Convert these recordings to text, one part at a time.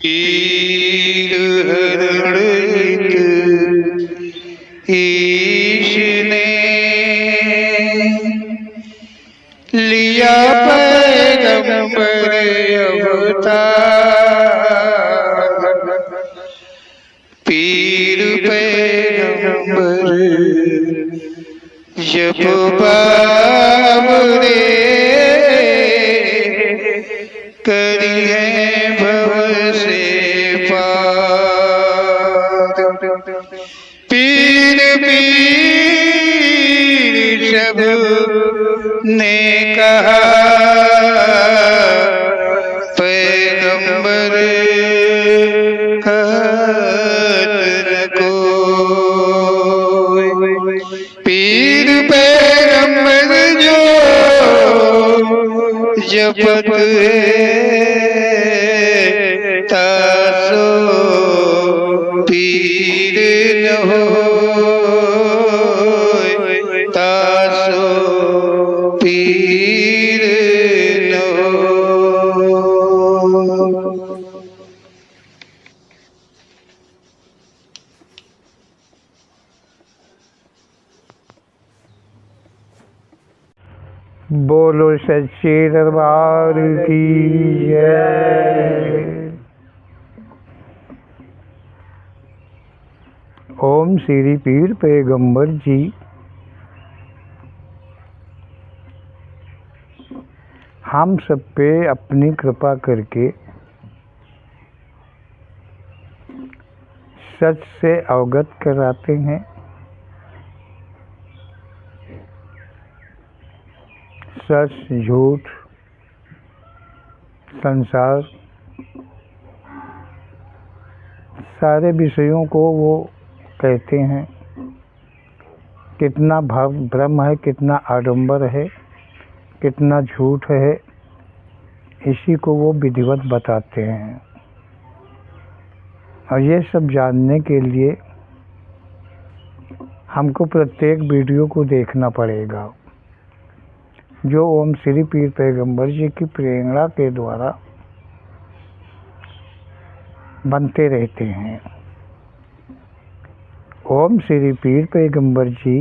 पीर हरण ईश ने लिया पैगंबर अवतार। पीर पैगंबर जब बाबरे करी है भव से पार। पीर पीर सब ने कहा पैगंबर कहत न कोई। पीर पैगंबर जो जपत है तासो पीर न होय, तासो पीर न होय। बोलो सच्चे दरबार की जय। ओम श्री पीर पैगंबर जी हम सब पे अपनी कृपा करके सच से अवगत कराते हैं। सच झूठ संसार सारे विषयों को वो कहते हैं। कितना भ्रम है, कितना आडंबर है, कितना झूठ है, इसी को वो विधिवत बताते हैं। और ये सब जानने के लिए हमको प्रत्येक वीडियो को देखना पड़ेगा जो ओम श्री पीर पैगंबर जी की प्रेरणा के द्वारा बनते रहते हैं। ओम श्री पीर पैगंबर जी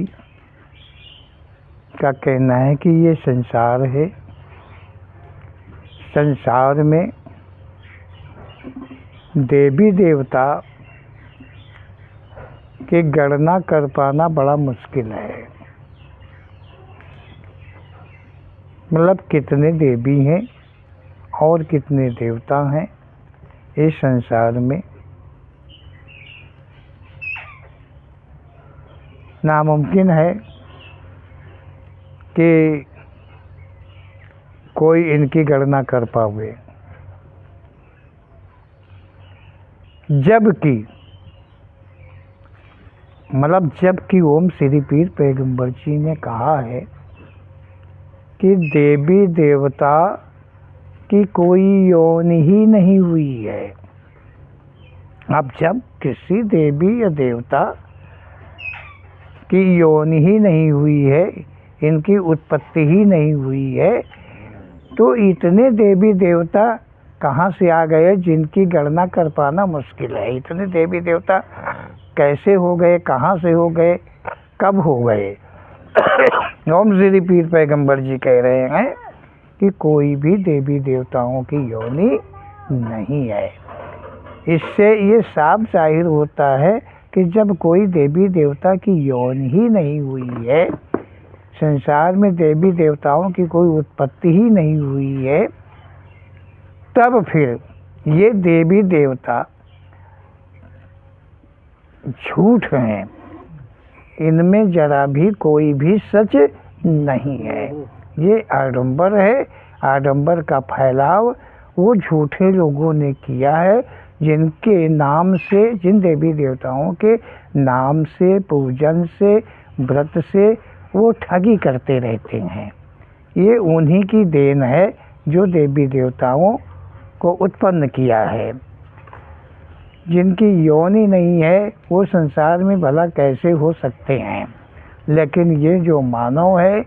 का कहना है कि ये संसार है, संसार में देवी देवता की गणना कर पाना बड़ा मुश्किल है। मतलब कितने देवी हैं और कितने देवता हैं इस संसार में, नामुमकिन है कि कोई इनकी गणना कर पावे। जबकि ओम श्री पीर पैगंबर जी ने कहा है कि देवी देवता की कोई योन ही नहीं हुई है। अब जब किसी देवी या देवता की योन ही नहीं हुई है, इनकी उत्पत्ति ही नहीं हुई है, तो इतने देवी देवता कहाँ से आ गए जिनकी गणना कर पाना मुश्किल है। इतने देवी देवता कैसे हो गए, कहाँ से हो गए, कब हो गए। ओम श्री पीर पैगंबर जी कह रहे हैं कि कोई भी देवी देवताओं की योनि नहीं है। इससे ये साफ जाहिर होता है कि जब कोई देवी देवता की योनि ही नहीं हुई है, संसार में देवी देवताओं की कोई उत्पत्ति ही नहीं हुई है, तब फिर ये देवी देवता झूठ हैं। इनमें जरा भी कोई भी सच नहीं है। ये आडंबर है। आडंबर का फैलाव वो झूठे लोगों ने किया है, जिनके नाम से, जिन देवी देवताओं के नाम से, पूजन से, व्रत से वो ठगी करते रहते हैं। ये उन्हीं की देन है जो देवी देवताओं को उत्पन्न किया है। जिनकी योनि नहीं है वो संसार में भला कैसे हो सकते हैं। लेकिन ये जो मानव है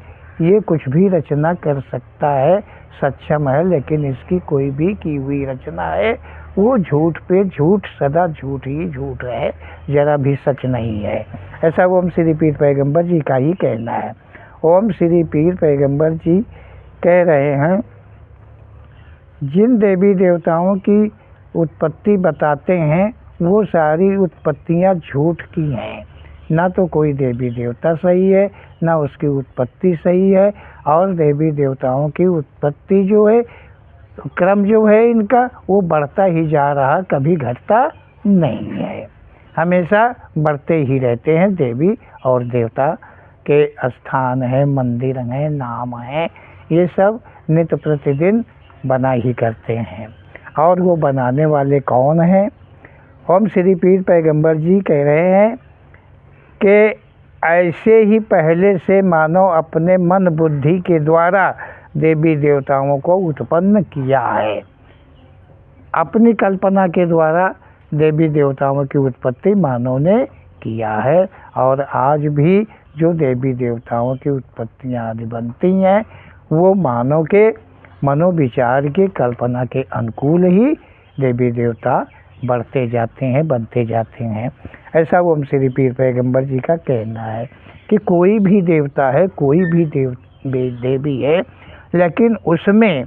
ये कुछ भी रचना कर सकता है, सक्षम है, लेकिन इसकी कोई भी की हुई रचना है वो झूठ पे झूठ, सदा झूठ ही झूठ है, जरा भी सच नहीं है। ऐसा ओम श्री पीर पैगंबर जी का ही कहना है। ओम श्री पीर पैगंबर जी कह रहे हैं, जिन देवी देवताओं की उत्पत्ति बताते हैं वो सारी उत्पत्तियां झूठ की हैं। ना तो कोई देवी देवता सही है, ना उसकी उत्पत्ति सही है, और देवी देवताओं की उत्पत्ति जो है, क्रम जो है इनका, वो बढ़ता ही जा रहा, कभी घटता नहीं है, हमेशा बढ़ते ही रहते हैं। देवी और देवता के स्थान है, मंदिर हैं, नाम हैं, ये सब नित्य प्रतिदिन बना ही करते हैं। और वो बनाने वाले कौन हैं? ओम श्री पीर पैगंबर जी कह रहे हैं कि ऐसे ही पहले से मानव अपने मन बुद्धि के द्वारा देवी देवताओं को उत्पन्न किया है। अपनी कल्पना के द्वारा देवी देवताओं की उत्पत्ति मानव ने किया है। और आज भी जो देवी देवताओं की उत्पत्तियाँ आदि बनती हैं वो मानव के मनोविचार की कल्पना के अनुकूल ही देवी देवता बढ़ते जाते हैं, बनते जाते हैं। ऐसा ओम श्री पीर पैगंबर जी का कहना है कि कोई भी देवता है, कोई भी देवी है, लेकिन उसमें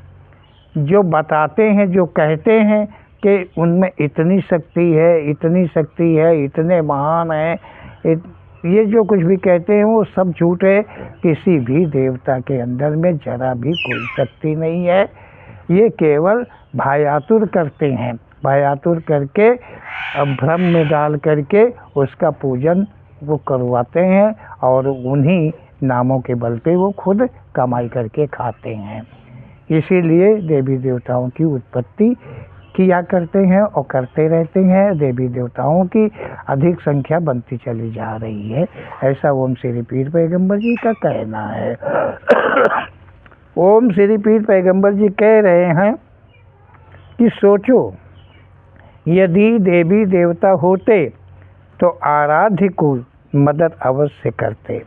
जो बताते हैं, जो कहते हैं कि उनमें इतनी शक्ति है, इतनी शक्ति है, इतने महान हैं, ये जो कुछ भी कहते हैं वो सब झूठ है। किसी भी देवता के अंदर में जरा भी कोई शक्ति नहीं है। ये केवल भायातुर करते हैं, भायातुर करके भ्रम में डाल करके उसका पूजन वो करवाते हैं, और उन्हीं नामों के बल पे वो खुद कमाई करके खाते हैं। इसीलिए देवी देवताओं की उत्पत्ति किया करते हैं और करते रहते हैं। देवी देवताओं की अधिक संख्या बनती चली जा रही है, ऐसा ओम श्री पीर पैगंबर जी का कहना है। ओम श्री पीर पैगंबर जी कह रहे हैं कि सोचो, यदि देवी देवता होते तो आराध्य को मदद अवश्य करते।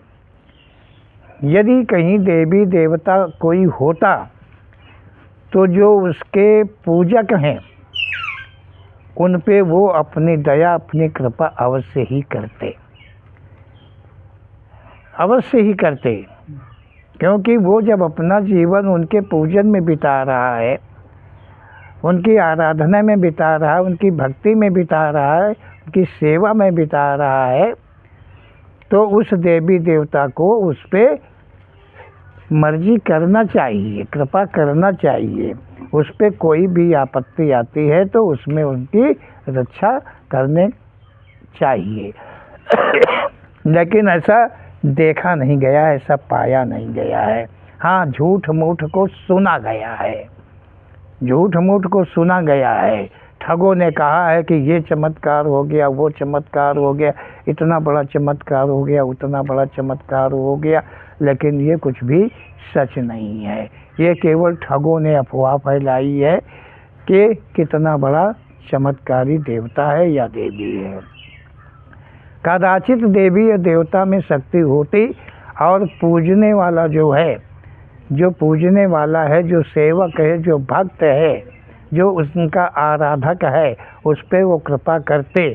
यदि कहीं देवी देवता कोई होता तो जो उसके पूजक हैं उन पे वो अपनी दया, अपनी कृपा अवश्य ही करते, अवश्य ही करते। क्योंकि वो जब अपना जीवन उनके पूजन में बिता रहा है, उनकी आराधना में बिता रहा है, उनकी भक्ति में बिता रहा है, उनकी सेवा में बिता रहा है, तो उस देवी देवता को उस पर मर्जी करना चाहिए, कृपा करना चाहिए। उस पर कोई भी आपत्ति आती है तो उसमें उनकी रक्षा करने चाहिए। लेकिन ऐसा देखा नहीं गया, ऐसा पाया नहीं गया है। हाँ, झूठ मूठ को सुना गया है, झूठ मूठ को सुना गया है। ठगों ने कहा है कि ये चमत्कार हो गया, वो चमत्कार हो गया, इतना बड़ा चमत्कार हो गया, उतना बड़ा चमत्कार हो गया, लेकिन ये कुछ भी सच नहीं है। ये केवल ठगों ने अफवाह फैलाई है कि कितना बड़ा चमत्कारी देवता है या देवी है। कदाचित देवी या देवता में शक्ति होती और पूजने वाला जो है, जो पूजने वाला है, जो सेवक है, जो भक्त है, जो उनका आराधक है, उस पर वो कृपा करते,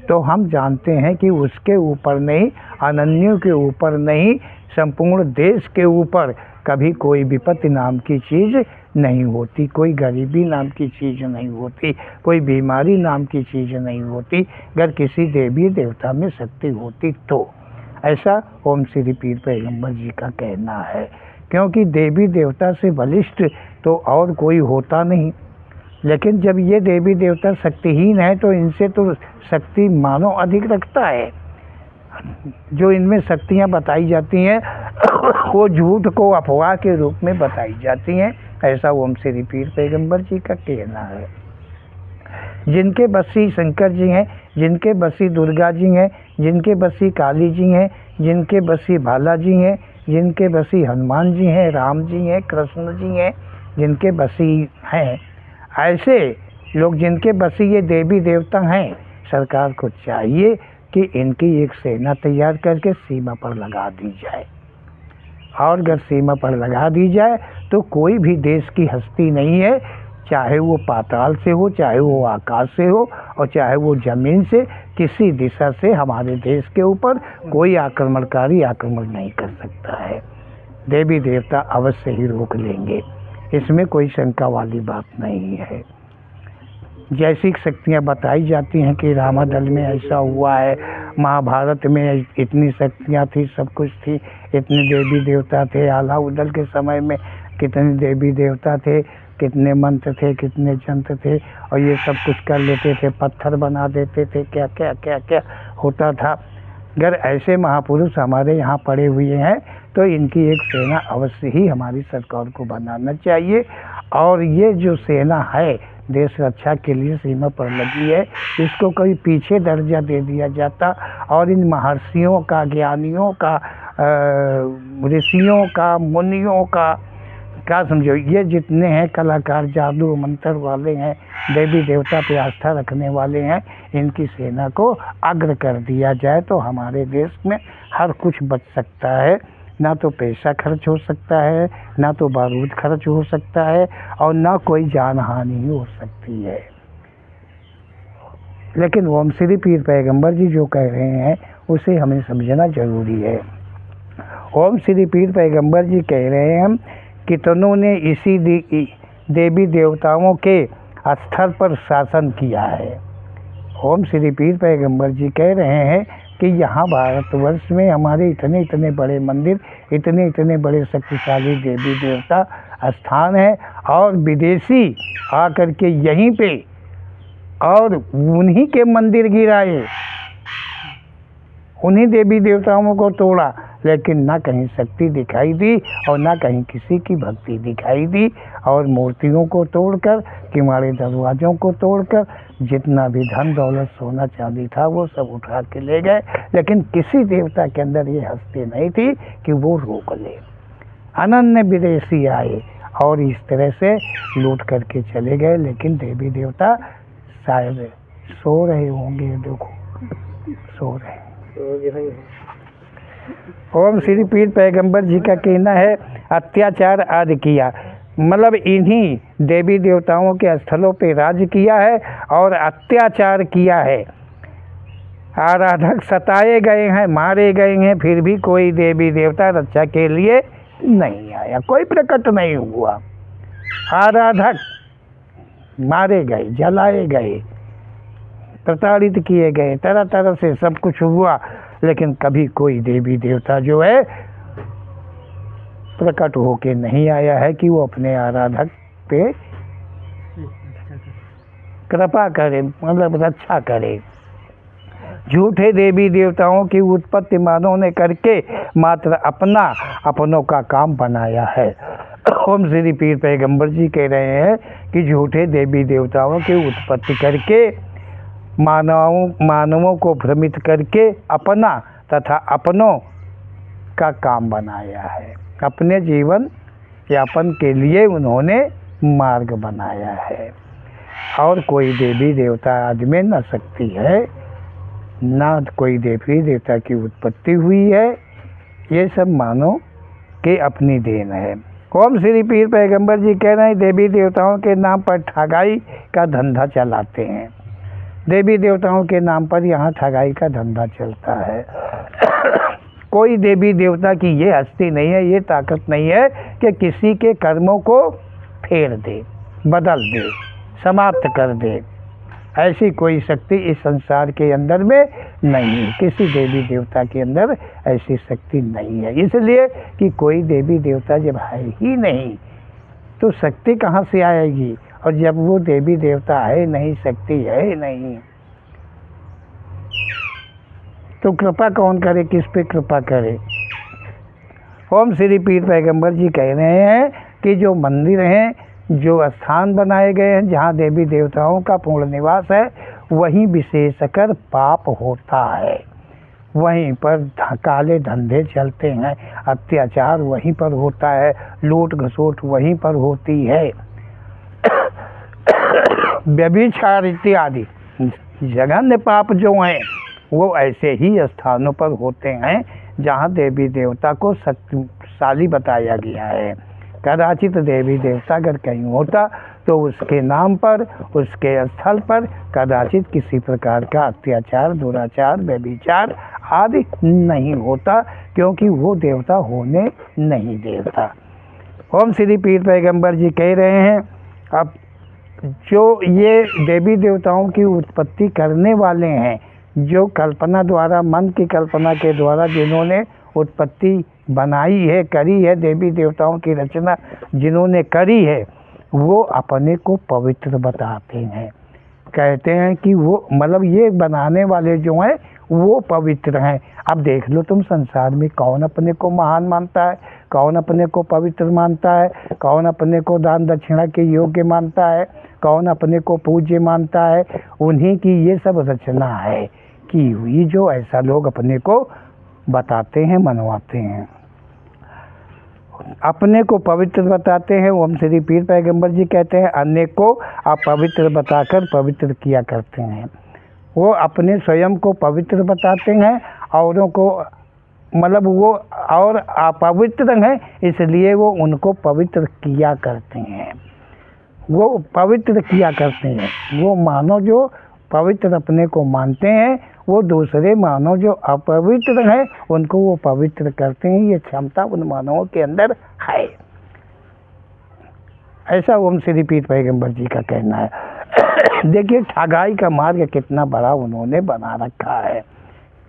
तो हम जानते हैं कि उसके ऊपर नहीं, अनन्यों के ऊपर नहीं, संपूर्ण देश के ऊपर कभी कोई विपत्ति नाम की चीज़ नहीं होती, कोई गरीबी नाम की चीज़ नहीं होती, कोई बीमारी नाम की चीज़ नहीं होती, अगर किसी देवी देवता में शक्ति होती तो। ऐसा ओम श्री पीर पैगंबर जी का कहना है। क्योंकि देवी देवता से बलिष्ठ तो और कोई होता नहीं। लेकिन जब ये देवी देवता शक्तिहीन है तो इनसे तो शक्ति मानव अधिक रखता है। जो इनमें शक्तियाँ बताई जाती हैं वो झूठ को अफवाह के रूप में बताई जाती हैं। ऐसा ओम श्री पीर पैगंबर जी का कहना है। जिनके बसी शंकर जी हैं, जिनके बसी दुर्गा जी हैं, जिनके बसी काली जी हैं, जिनके बसी भाला जी हैं, जिनके बसी हनुमान जी हैं, राम जी हैं, कृष्ण जी हैं, जिनके बसी हैं, ऐसे लोग जिनके बसी ये देवी देवता हैं, सरकार को चाहिए कि इनकी एक सेना तैयार करके सीमा पर लगा दी जाए। और अगर सीमा पर लगा दी जाए तो कोई भी देश की हस्ती नहीं है, चाहे वो पाताल से हो, चाहे वो आकाश से हो, और चाहे वो ज़मीन से, किसी दिशा से हमारे देश के ऊपर कोई आक्रमणकारी आक्रमण नहीं कर सकता है। देवी देवता अवश्य ही रोक लेंगे, इसमें कोई शंका वाली बात नहीं है। जैसी शक्तियाँ बताई जाती हैं कि रामादल में ऐसा हुआ है, महाभारत में इतनी शक्तियाँ थी, सब कुछ थी, इतने देवी देवता थे, अलाउद्दीन के समय में कितने देवी देवता थे, कितने मंत्र थे, कितने जंत्र थे, और ये सब कुछ कर लेते थे, पत्थर बना देते थे, क्या क्या क्या क्या होता था। अगर ऐसे महापुरुष हमारे यहाँ पड़े हुए हैं तो इनकी एक सेना अवश्य ही हमारी सरकार को बनाना चाहिए। और ये जो सेना है देश रक्षा के लिए सीमा पर लगी है, इसको कभी पीछे दर्जा दे दिया जाता और इन महर्षियों का, ज्ञानियों का, ऋषियों का, मुनियों का, क्या समझो, ये जितने हैं कलाकार, जादू मंत्र वाले हैं, देवी देवता पे आस्था रखने वाले हैं, इनकी सेना को अग्र कर दिया जाए तो हमारे देश में हर कुछ बच सकता है। ना तो पैसा खर्च हो सकता है, ना तो बारूद खर्च हो सकता है, और ना कोई जान हानि हो सकती है। लेकिन ओम श्री पीर पैगंबर जी जो कह रहे हैं उसे हमें समझना जरूरी है। ओम श्री पीर पैगंबर जी कह रहे हैं कितनों ने इसी देवी देवताओं के स्तर पर शासन किया है। ओम श्री पीर पैगंबर जी कह रहे हैं कि यहाँ भारतवर्ष में हमारे इतने इतने बड़े मंदिर, इतने इतने बड़े शक्तिशाली देवी देवता स्थान है, और विदेशी आकर के यहीं पे और उन्हीं के मंदिर गिराए, उन्हीं देवी देवताओं को तोड़ा, लेकिन ना कहीं शक्ति दिखाई दी और ना कहीं किसी की भक्ति दिखाई दी। और मूर्तियों को तोड़कर, किवाड़े दरवाज़ों को तोड़कर जितना भी धन दौलत सोना चांदी था वो सब उठा के ले गए, लेकिन किसी देवता के अंदर ये हस्ती नहीं थी कि वो रोक ले। अनन्य विदेशी आए और इस तरह से लूट करके चले गए, लेकिन देवी देवता शायद सो रहे होंगे, देखो सो रहे। ओम श्री पीर पैगंबर जी का कहना है अत्याचार आदि किया, मतलब इन्हीं देवी देवताओं के स्थलों पे राज किया है और अत्याचार किया है। आराधक सताए गए हैं, मारे गए हैं, फिर भी कोई देवी देवता रक्षा के लिए नहीं आया, कोई प्रकट नहीं हुआ। आराधक मारे गए, जलाए गए, प्रताड़ित किए गए, तरह तरह से सब कुछ हुआ, लेकिन कभी कोई देवी देवता जो है प्रकट होके नहीं आया है कि वो अपने आराधक पे कृपा करे, मतलब रक्षा करे। झूठे देवी देवताओं की उत्पत्ति मानव ने करके मात्र अपनों का काम बनाया है। ओम श्री पीर पैगंबर जी कह रहे हैं कि झूठे देवी देवताओं की उत्पत्ति करके मानवों को भ्रमित करके अपना तथा अपनों का काम बनाया है। अपने जीवन यापन के लिए उन्होंने मार्ग बनाया है, और कोई देवी देवता आज में न शक्ति है, ना कोई देवी देवता की उत्पत्ति हुई है, ये सब मानो कि अपनी देन है। ओम श्री पीर पैगंबर जी कह रहे हैं देवी देवताओं के नाम पर ठगाई का धंधा चलाते हैं। देवी देवताओं के नाम पर यहाँ ठगाई का धंधा चलता है। कोई देवी देवता की ये हस्ती नहीं है, ये ताकत नहीं है कि किसी के कर्मों को फेर दे, बदल दे, समाप्त कर दे। ऐसी कोई शक्ति इस संसार के अंदर में नहीं है, किसी देवी देवता के अंदर ऐसी शक्ति नहीं है। इसलिए कि कोई देवी देवता जब है ही नहीं तो शक्ति कहाँ से आएगी, और जब वो देवी देवता है नहीं, शक्ति है नहीं, तो कृपा कौन करे, किस पे कृपा करे। ओम श्री पीर पैगंबर जी कह रहे हैं कि जो मंदिर हैं, जो स्थान बनाए गए हैं जहाँ देवी देवताओं का पूर्ण निवास है, वहीं विशेषकर पाप होता है, वहीं पर काले धंधे चलते हैं, अत्याचार वहीं पर होता है, लूट घसोट वहीं पर होती है। व्यभिचार इत्यादि जघन्य पाप जो हैं वो ऐसे ही स्थानों पर होते हैं जहाँ देवी देवता को शक्तिशाली बताया गया है। कदाचित देवी देवता अगर कहीं होता तो उसके नाम पर, उसके स्थल पर कदाचित किसी प्रकार का अत्याचार, दुराचार, व्यभिचार आदि नहीं होता, क्योंकि वो देवता होने नहीं देता। ओम श्री पीर पैगंबर जी कह रहे हैं, अब जो ये देवी देवताओं की उत्पत्ति करने वाले हैं, जो कल्पना द्वारा, मन की कल्पना के द्वारा जिन्होंने उत्पत्ति बनाई है, करी है, देवी देवताओं की रचना जिन्होंने करी है, वो अपने को पवित्र बताते हैं। कहते हैं कि वो, मतलब ये बनाने वाले जो हैं वो पवित्र हैं। अब देख लो तुम, संसार में कौन अपने को महान मानता है, कौन अपने को पवित्र मानता है, कौन अपने को दान दक्षिणा के योग्य मानता है, कौन अपने को पूज्य मानता है। उन्हीं की ये सब रचना है की हुई, जो ऐसा लोग अपने को बताते हैं, मनवाते हैं, अपने को पवित्र बताते हैं। ओम श्री पीर पैगंबर जी कहते हैं, अन्य को अपवित्र बताकर पवित्र किया करते हैं। वो अपने स्वयं को पवित्र बताते हैं, औरों को, मतलब वो और अपवित्र हैं इसलिए वो उनको पवित्र किया करते हैं। वो पवित्र किया करते हैं। वो मानव जो पवित्र अपने को मानते हैं, वो दूसरे मानव जो अपवित्र हैं उनको वो पवित्र करते हैं। ये क्षमता उन मानवों के अंदर है। ऐसा ओम श्री पीर पैगंबर जी का कहना है। देखिए ठगाई का मार्ग कितना बड़ा उन्होंने बना रखा है,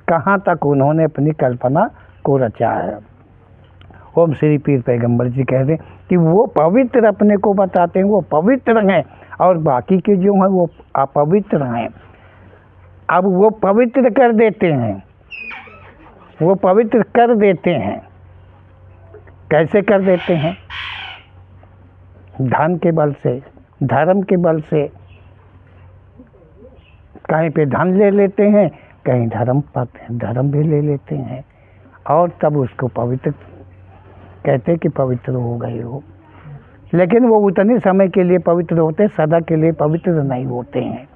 कहाँ तक उन्होंने अपनी कल्पना को रचा है। ओम श्री पीर पैगंबर जी कहते हैं कि वो पवित्र अपने को बताते हैं, वो पवित्र हैं, और बाकी के जो हैं वो अपवित्र हैं। अब वो पवित्र कर देते हैं, वो पवित्र कर देते हैं। कैसे कर देते हैं? धन के बल से, धर्म के बल से। कहीं पे धन ले लेते हैं, कहीं धर्म पाते हैं, धर्म भी ले लेते हैं, और तब उसको पवित्र कहते कि पवित्र हो गए हो। लेकिन वो उतने समय के लिए पवित्र होते, सदा के लिए पवित्र नहीं होते हैं।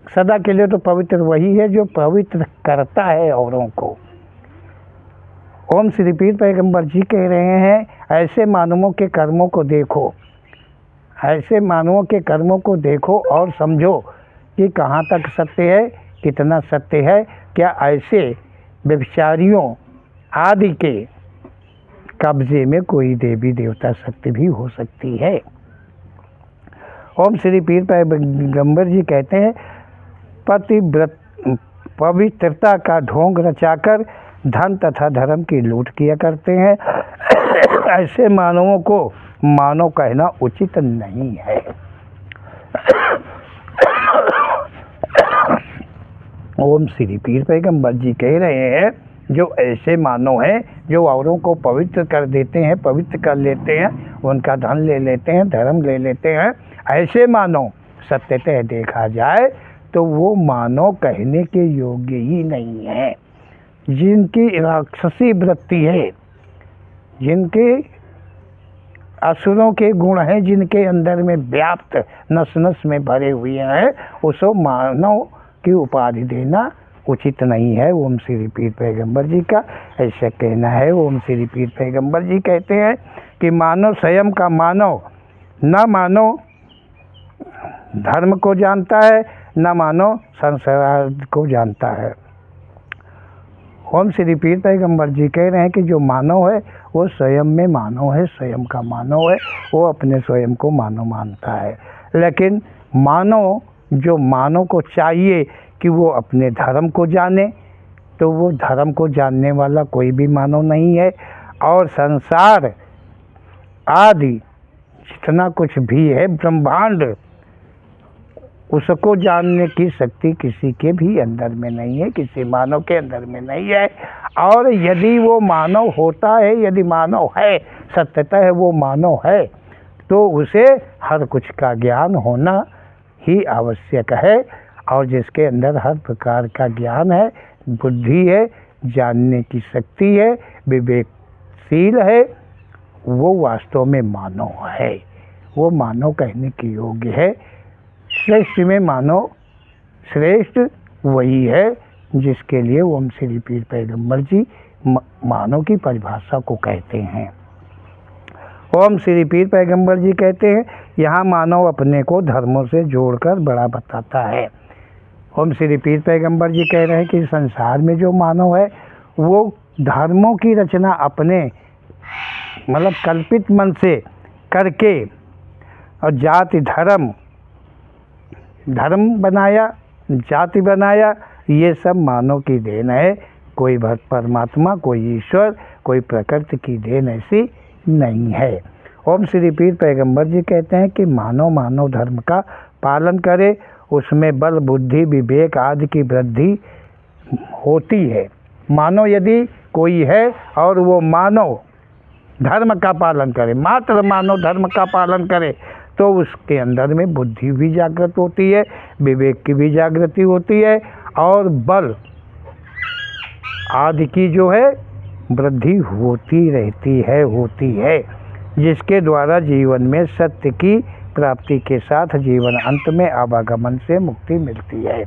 सदा के लिए तो पवित्र वही है जो पवित्र करता है औरों को। ओम श्री पीर पैगंबर जी कह रहे हैं, ऐसे मानवों के कर्मों को देखो, ऐसे मानवों के कर्मों को देखो और समझो कि कहाँ तक सत्य है, कितना सत्य है। क्या ऐसे व्यभिचारियों आदि के कब्जे में कोई देवी देवता शक्ति भी हो सकती है? ओम श्री पीर पैगंबर जी कहते हैं, पवित्रता का ढोंग रचाकर धन तथा धर्म की लूट किया करते हैं। ऐसे मानवों को मानव कहना उचित नहीं है। ओम श्री पीर पैगंबर जी कह रहे हैं, जो ऐसे मानव हैं जो औरों को पवित्र कर देते हैं, पवित्र कर लेते हैं, उनका धन ले लेते हैं, धर्म ले लेते हैं, ऐसे मानव सत्यतः देखा जाए तो वो मानव कहने के योग्य ही नहीं है। जिनकी राक्षसी वृत्ति है, जिनके असुरों के गुण हैं, जिनके अंदर में व्याप्त नस नस में भरे हुए हैं, उसको मानव की उपाधि देना उचित नहीं है। ओम श्री पीर पैगंबर जी का ऐसा कहना है। ओम श्री पीर पैगंबर जी कहते हैं कि मानव स्वयं का मानव न मानव धर्म को जानता है, न मानव संसार को जानता है। ओम श्री पीर पैगंबर जी कह रहे हैं कि जो मानव है वो स्वयं में मानव है, स्वयं का मानव है, वो अपने स्वयं को मानव मानता है। लेकिन मानव, जो मानव को चाहिए कि वो अपने धर्म को जाने, तो वो धर्म को जानने वाला कोई भी मानव नहीं है। और संसार आदि जितना कुछ भी है, ब्रह्मांड, उसको जानने की शक्ति किसी के भी अंदर में नहीं है, किसी मानव के अंदर में नहीं है। और यदि वो मानव होता है, यदि मानव है, सत्यतः वो मानव है, तो उसे हर कुछ का ज्ञान होना ही आवश्यक है। और जिसके अंदर हर प्रकार का ज्ञान है, बुद्धि है, जानने की शक्ति है, विवेकशील है, वो वास्तव में मानव है। वो मानव कहने की योग्य है। श्रेष्ठ में मानव श्रेष्ठ वही है जिसके लिए ओम श्री पीर पैगंबर जी मानव की परिभाषा को कहते हैं। ओम श्री पीर पैगंबर जी कहते हैं यहाँ मानव अपने को धर्मों से जोड़कर बड़ा बताता है। ओम श्री पीर पैगंबर जी कह रहे हैं कि संसार में जो मानव है वो धर्मों की रचना अपने मतलब कल्पित मन से करके और जाति धर्म बनाया, जाति बनाया, ये सब मानव की देन है। कोई परमात्मा, कोई ईश्वर, कोई प्रकृति की देन ऐसी नहीं है। ओम श्री पीर पैगंबर जी कहते हैं कि मानव धर्म का पालन करे, उसमें बल, बुद्धि, विवेक आदि की वृद्धि होती है। मानव यदि कोई है और वो मानव धर्म का पालन करे, मात्र मानव धर्म का पालन करे, तो उसके अंदर में बुद्धि भी जागृत होती है, विवेक की भी जागृति होती है और बल आदि की जो है वृद्धि होती है, जिसके द्वारा जीवन में सत्य की प्राप्ति के साथ जीवन अंत में आवागमन से मुक्ति मिलती है।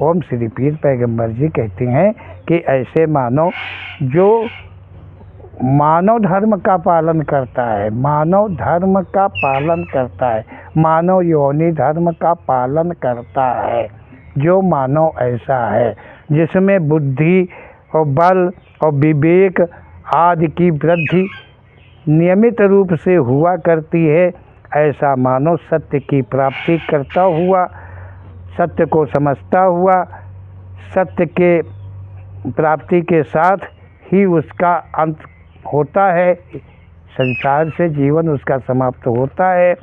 ओम श्री पीर पैगंबर जी कहते हैं कि ऐसे मानव जो मानव धर्म का पालन करता है, मानव धर्म का पालन करता है, मानव योनि धर्म का पालन करता है, जो मानव ऐसा है जिसमें बुद्धि और बल और विवेक आदि की वृद्धि नियमित रूप से हुआ करती है, ऐसा मानव सत्य की प्राप्ति करता हुआ, सत्य को समझता हुआ, सत्य के प्राप्ति के साथ ही उसका अंत होता है, संसार से जीवन उसका समाप्त होता है,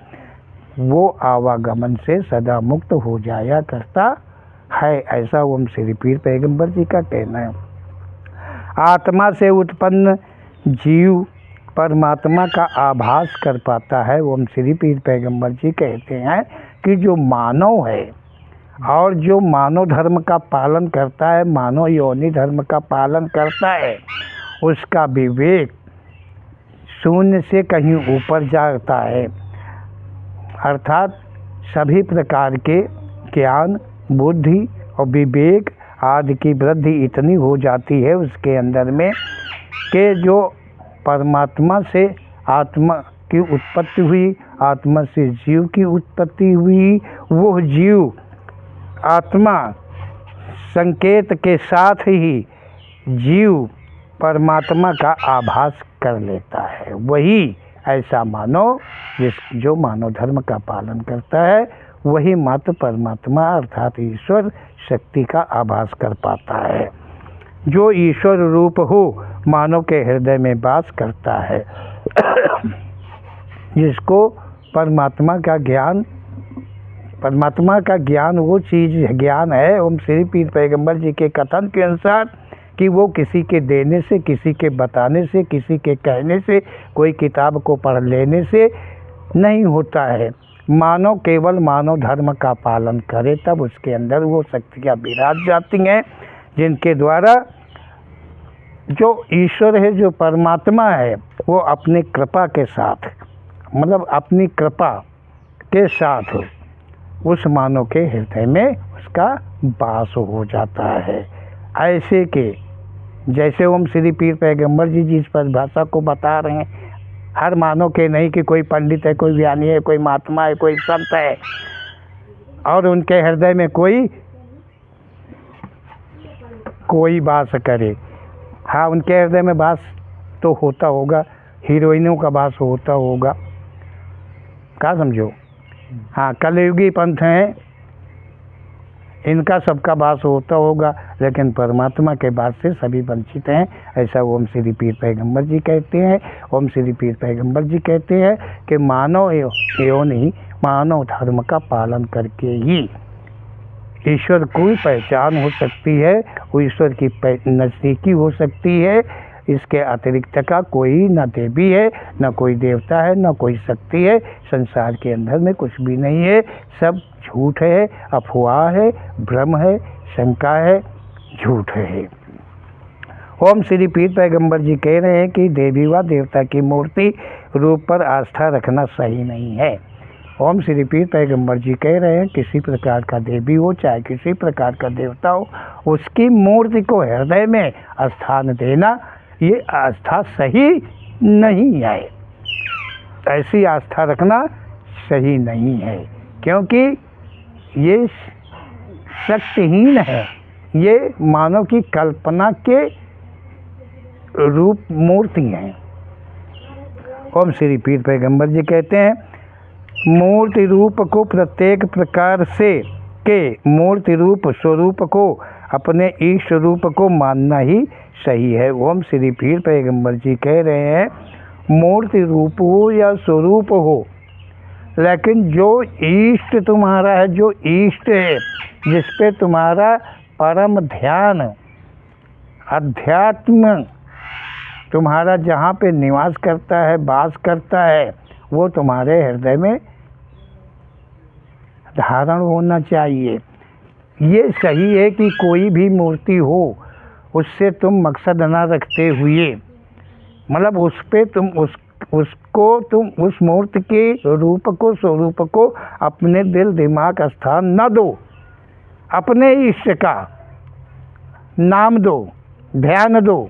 वो आवागमन से सदा मुक्त हो जाया करता है। ऐसा ओम श्री पीर पैगंबर जी का कहना है। आत्मा से उत्पन्न जीव परमात्मा का आभास कर पाता है। ओम श्री पीर पैगंबर जी कहते हैं कि जो मानव है और जो मानव धर्म का पालन करता है, मानव योनि धर्म का पालन करता है, उसका विवेक शून्य से कहीं ऊपर जाता है, अर्थात सभी प्रकार के ज्ञान, बुद्धि और विवेक आदि की वृद्धि इतनी हो जाती है उसके अंदर में कि जो परमात्मा से आत्मा की उत्पत्ति हुई, आत्मा से जीव की उत्पत्ति हुई, वो जीव आत्मा संकेत के साथ ही जीव परमात्मा का आभास कर लेता है। वही ऐसा मानव जो मानव धर्म का पालन करता है, वही मात्र परमात्मा अर्थात ईश्वर शक्ति का आभास कर पाता है। जो ईश्वर रूप हो मानव के हृदय में वास करता है, जिसको परमात्मा का ज्ञान वो चीज़ ज्ञान है। ओम श्री पीर पैगंबर जी के कथन के अनुसार कि वो किसी के देने से, किसी के बताने से, किसी के कहने से, कोई किताब को पढ़ लेने से नहीं होता है। मानव केवल मानव धर्म का पालन करे तब उसके अंदर वो शक्तियाँ विराज जाती हैं, जिनके द्वारा जो ईश्वर है, जो परमात्मा है, वो अपनी कृपा के साथ, मतलब अपनी कृपा के साथ उस मानव के हृदय में उसका वास हो जाता है। ऐसे के जैसे ओम श्री पीर पैगंबर जी जिस परिभाषा को बता रहे हैं, हर मानव के नहीं कि कोई पंडित है, कोई ज्ञानी है, कोई महात्मा है, कोई संत है और उनके हृदय में कोई वास करे। हाँ, उनके हृदय में वास तो होता होगा, हीरोइनों का वास होता होगा, क्या समझो। हाँ, कलयुगी पंथ हैं, इनका सबका वास होता होगा, लेकिन परमात्मा के वास से सभी वंचित हैं। ऐसा ओम श्री पीर पैगंबर जी कहते हैं। ओम श्री पीर पैगंबर जी कहते हैं कि मानव योनि मानव धर्म का पालन करके ही ईश्वर की पहचान हो सकती है, वो ईश्वर की नज़दीकी हो सकती है। इसके अतिरिक्त का कोई न देवी है, न कोई देवता है, न कोई शक्ति है। संसार के अंदर में कुछ भी नहीं है, सब झूठ है, अफवाह है, भ्रम है, शंका है, झूठ है। ओम श्री पीर पैगंबर जी कह रहे हैं कि देवी व देवता की मूर्ति रूप पर आस्था रखना सही नहीं है। ओम श्री पीर पैगंबर जी कह रहे हैं किसी प्रकार का देवी हो चाहे किसी प्रकार का देवता हो, उसकी मूर्ति को हृदय में स्थान देना ये आस्था सही नहीं है। ऐसी आस्था रखना सही नहीं है, क्योंकि ये शक्तिहीन है। ये मानव की कल्पना के रूप मूर्ति हैं। ओम श्री पीर पैगंबर जी कहते हैं, मूर्ति रूप को प्रत्येक प्रकार से के मूर्ति रूप स्वरूप को अपने इष्ट रूप को मानना ही सही है। ओम श्री पीर पैगंबर जी कह रहे हैं, मूर्ति रूप हो या स्वरूप हो, लेकिन जो इष्ट तुम्हारा है, जो इष्ट है, जिस पे तुम्हारा परम ध्यान, अध्यात्म तुम्हारा जहाँ पे निवास करता है, वास करता है, वो तुम्हारे हृदय में धारण होना चाहिए। ये सही है कि कोई भी मूर्ति हो, उससे तुम मकसद ना रखते हुए, मतलब उस पे तुम उसको तुम उस मूर्ति के रूप को, स्वरूप को अपने दिल दिमाग स्थान न दो, अपने इष्ट का नाम दो, ध्यान दो,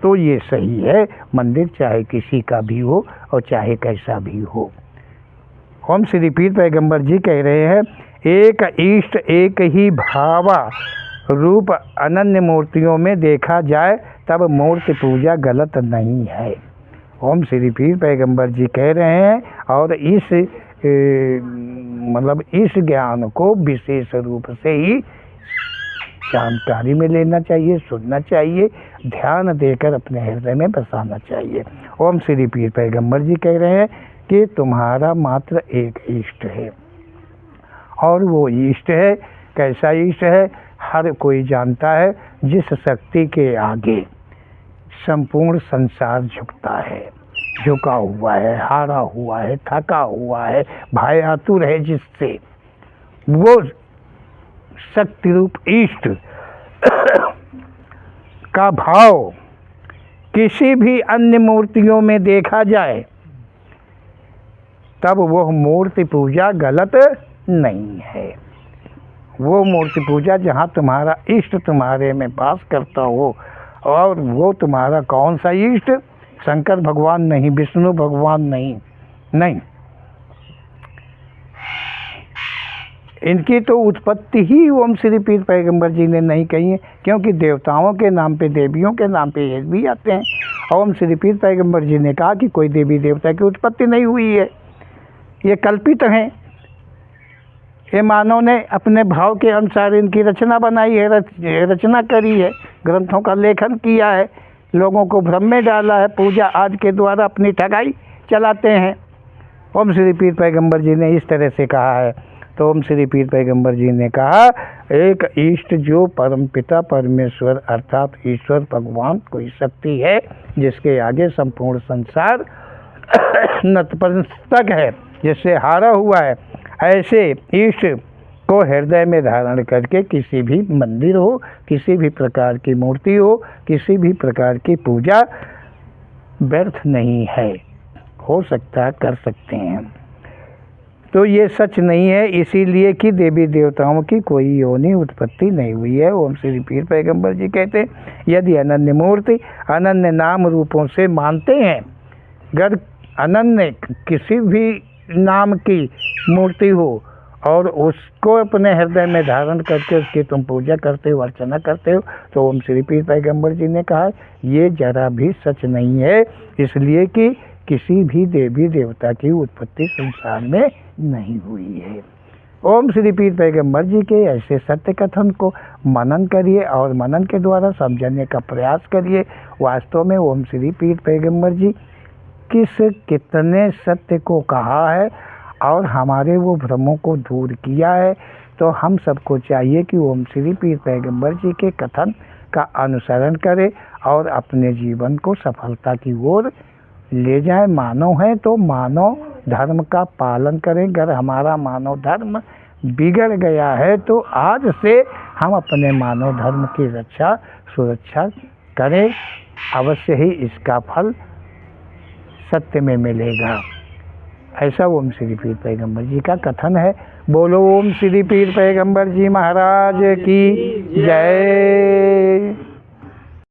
तो ये सही है। मंदिर चाहे किसी का भी हो और चाहे कैसा भी हो। ओम श्री पीर पैगंबर जी कह रहे हैं, एक इष्ट एक ही भावा रूप अनन्य मूर्तियों में देखा जाए तब मूर्ति पूजा गलत नहीं है। ओम श्री पीर पैगंबर जी कह रहे हैं, और इस मतलब इस ज्ञान को विशेष रूप से ही जानकारी में लेना चाहिए, सुनना चाहिए, ध्यान देकर अपने हृदय में बसाना चाहिए। ओम श्री पीर पैगंबर जी कह रहे हैं कि तुम्हारा मात्र एक इष्ट है, और वो इष्ट है, कैसा इष्ट है, हर कोई जानता है, जिस शक्ति के आगे संपूर्ण संसार झुकता है, झुका हुआ है, हारा हुआ है, थका हुआ है, भय आतुर है, जिससे वो शक्ति रूप इष्ट का भाव किसी भी अन्य मूर्तियों में देखा जाए तब वह मूर्ति पूजा गलत नहीं है। वो मूर्ति पूजा जहाँ तुम्हारा इष्ट तुम्हारे में वास करता हो, और वो तुम्हारा कौन सा इष्ट, शंकर भगवान नहीं, विष्णु भगवान नहीं, नहीं, इनकी तो उत्पत्ति ही ओम श्री पीर पैगंबर जी ने नहीं कही है, क्योंकि देवताओं के नाम पे, देवियों के नाम पे ये भी आते हैं। ओम श्री पीर पैगंबर जी ने कहा कि कोई देवी देवता की उत्पत्ति नहीं हुई है, ये कल्पित हैं। ये मानव ने अपने भाव के अनुसार इनकी रचना बनाई है, रचना करी है, ग्रंथों का लेखन किया है, लोगों को भ्रम में डाला है, पूजा आदि के द्वारा अपनी ठगाई चलाते हैं। ओम श्री पीर पैगंबर जी ने इस तरह से कहा है। तो ओम श्री पीर पैगंबर जी ने कहा, एक इष्ट जो परमपिता परमेश्वर अर्थात ईश्वर भगवान कोई शक्ति है, जिसके आगे संपूर्ण संसार नतमस्तक है, जिससे हारा हुआ है, ऐसे इष्ट को हृदय में धारण करके किसी भी मंदिर हो, किसी भी प्रकार की मूर्ति हो, किसी भी प्रकार की पूजा व्यर्थ नहीं है, हो सकता है कर सकते हैं। तो ये सच नहीं है, इसीलिए कि देवी देवताओं की कोई योनि उत्पत्ति नहीं हुई है। ओम श्री पीर पैगंबर जी कहते हैं, यदि अनन्य मूर्ति अनन्य नाम रूपों से मानते हैं, अगर अनन्य किसी भी नाम की मूर्ति हो और उसको अपने हृदय में धारण करके उसकी तुम पूजा करते हो, अर्चना करते हो, तो ओम श्री पीर पैगंबर जी ने कहा ये जरा भी सच नहीं है, इसलिए कि किसी भी देवी देवता की उत्पत्ति संसार में नहीं हुई है। ओम श्री पीर पैगंबर जी के ऐसे सत्य कथन को मनन करिए और मनन के द्वारा समझने का प्रयास करिए। वास्तव में ओम श्री पीर पैगंबर जी कितने सत्य को कहा है और हमारे वो भ्रमों को दूर किया है। तो हम सबको चाहिए कि ओम श्री पीर पैगंबर जी के कथन का अनुसरण करें और अपने जीवन को सफलता की ओर ले जाएं। मानव है तो मानव धर्म का पालन करें। अगर हमारा मानव धर्म बिगड़ गया है तो आज से हम अपने मानव धर्म की रक्षा सुरक्षा करें, अवश्य ही इसका फल सत्य में मिलेगा। ऐसा ओम श्री पीर पैगंबर जी का कथन है। बोलो ओम श्री पीर पैगंबर जी महाराज की जय।